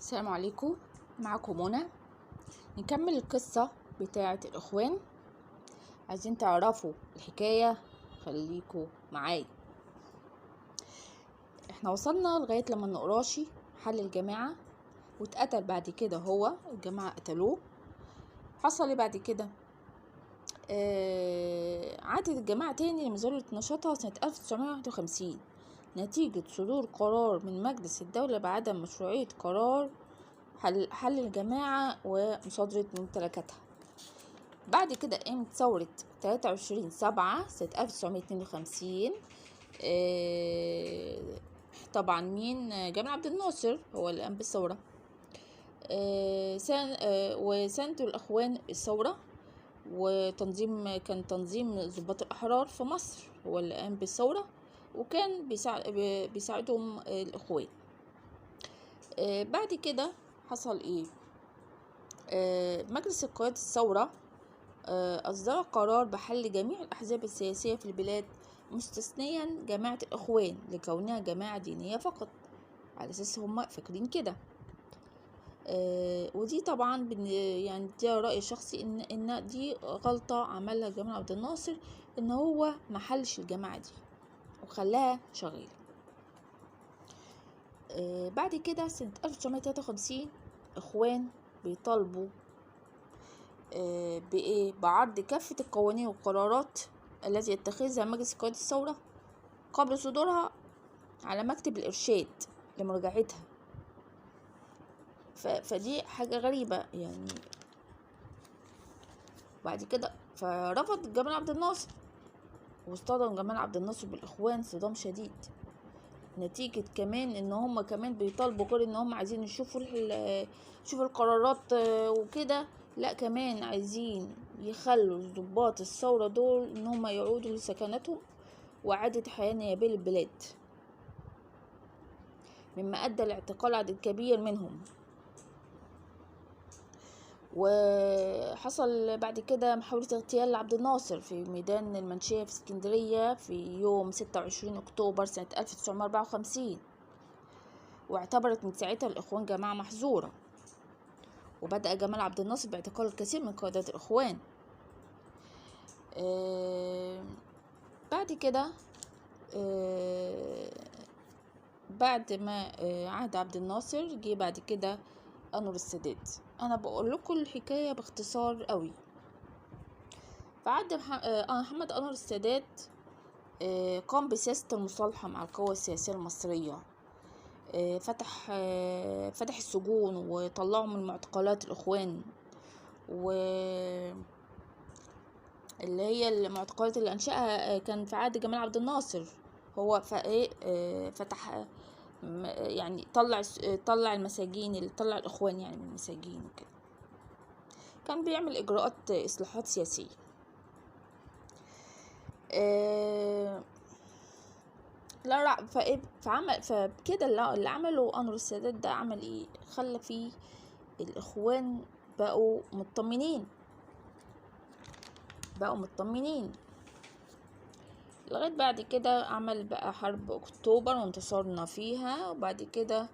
السلام عليكم. معكم منى. نكمل القصة بتاعة الإخوان. عايزين تعرفوا الحكاية، خليكوا معايا. احنا وصلنا لغاية لما النقراشي حل الجماعة واتقتل. بعد كده هو الجماعة قتلوه. حصل ايه بعد كده؟ عادت الجماعة تاني لمزاولة نشاطها سنة 1951 نتيجة صدور قرار من مجلس الدولة بعدم مشروعية قرار حل الجماعة ومصادرة ممتلكاتها. بعد كده قامت ثورة 23/7 سنة 1952. طبعا مين؟ جمال عبد الناصر هو اللي قام بالثورة. وساندوا الأخوان الثورة، كان تنظيم ضباط الأحرار في مصر هو اللي قام بالثورة، وكان بيساعدهم الأخوان. بعد كده حصل ايه؟ مجلس قيادة الثورة أصدر قرار بحل جميع الأحزاب السياسية في البلاد مستثنيا جماعة الإخوان لكونها جماعة دينية فقط، على أساس هم فاكرين كده. ودي طبعا يعني دي رأي شخصي إن دي غلطة عملها جمال عبد الناصر، إن هو محلش الجماعة دي وخلاها شغالة. بعد كده سنة 1953 إخوان بيطالبوا بإيه؟ بعرض كافة القوانين والقرارات التي يتخذها مجلس قيادة الثورة قبل صدورها على مكتب الإرشاد لمراجعتها. فدي حاجة غريبة يعني. بعد كده فرفض جمال عبد الناصر، واصطدم جمال عبد الناصر بالإخوان صدام شديد، نتيجة كمان ان هم كمان بيطالبوا غير ان هم عايزين يشوفوا القرارات وكده، لا كمان عايزين يخلوا ضباط الثورة دول ان هم يعودوا لسكناتهم وإعادة حياة نيابية للبلاد، مما ادى لاعتقال عدد كبير منهم. وحصل بعد كده محاولة اغتيال لعبد الناصر في ميدان المنشية في اسكندرية في يوم 26 أكتوبر سنة 1954، واعتبرت من ساعتها الإخوان جماعة محظورة، وبدأ جمال عبد الناصر باعتقال الكثير من قادة الإخوان. بعد كده بعد ما عهد عبد الناصر جه بعد كده أنور السادات. أنا بقول لكم الحكاية باختصار قوي. فعهد محمد أنور السادات قام بسياسة المصالحة مع القوى السياسية المصرية. فتح السجون وطلعوا من معتقلات الإخوان، اللي هي المعتقلات اللي أنشأها كان في عهد جمال عبد الناصر. هو فتح يعني طلع المساجين، اللي طلع الإخوان يعني من المساجين وكده. كان بيعمل إجراءات إصلاحات سياسية. لا فكده اللي عمله أنور السادات ده عمل ايه؟ خلى فيه الإخوان بقوا مطمنين لغاية بعد كده. عمل بقى حرب أكتوبر وانتصرنا فيها، وبعد كده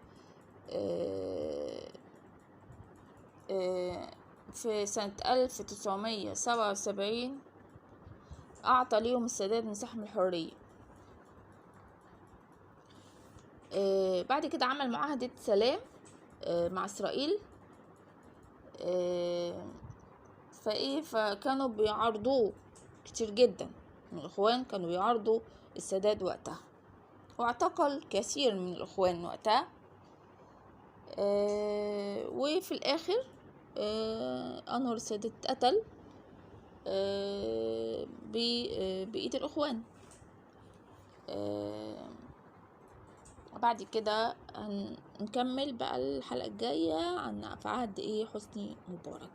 في سنة 1977 أعطى ليهم السادات مساحة من الحرية. بعد كده عمل معاهدة سلام مع إسرائيل. فكانوا بيعارضوه كتير جدا من الإخوان، كانوا بيعارضوا السادات وقتها، واعتقل كثير من الإخوان وقتها. وفي الآخر أنور السادات اتقتل بإيد الإخوان. بعد كده هنكمل بقى الحلقة الجاية عن في عهد حسني مبارك.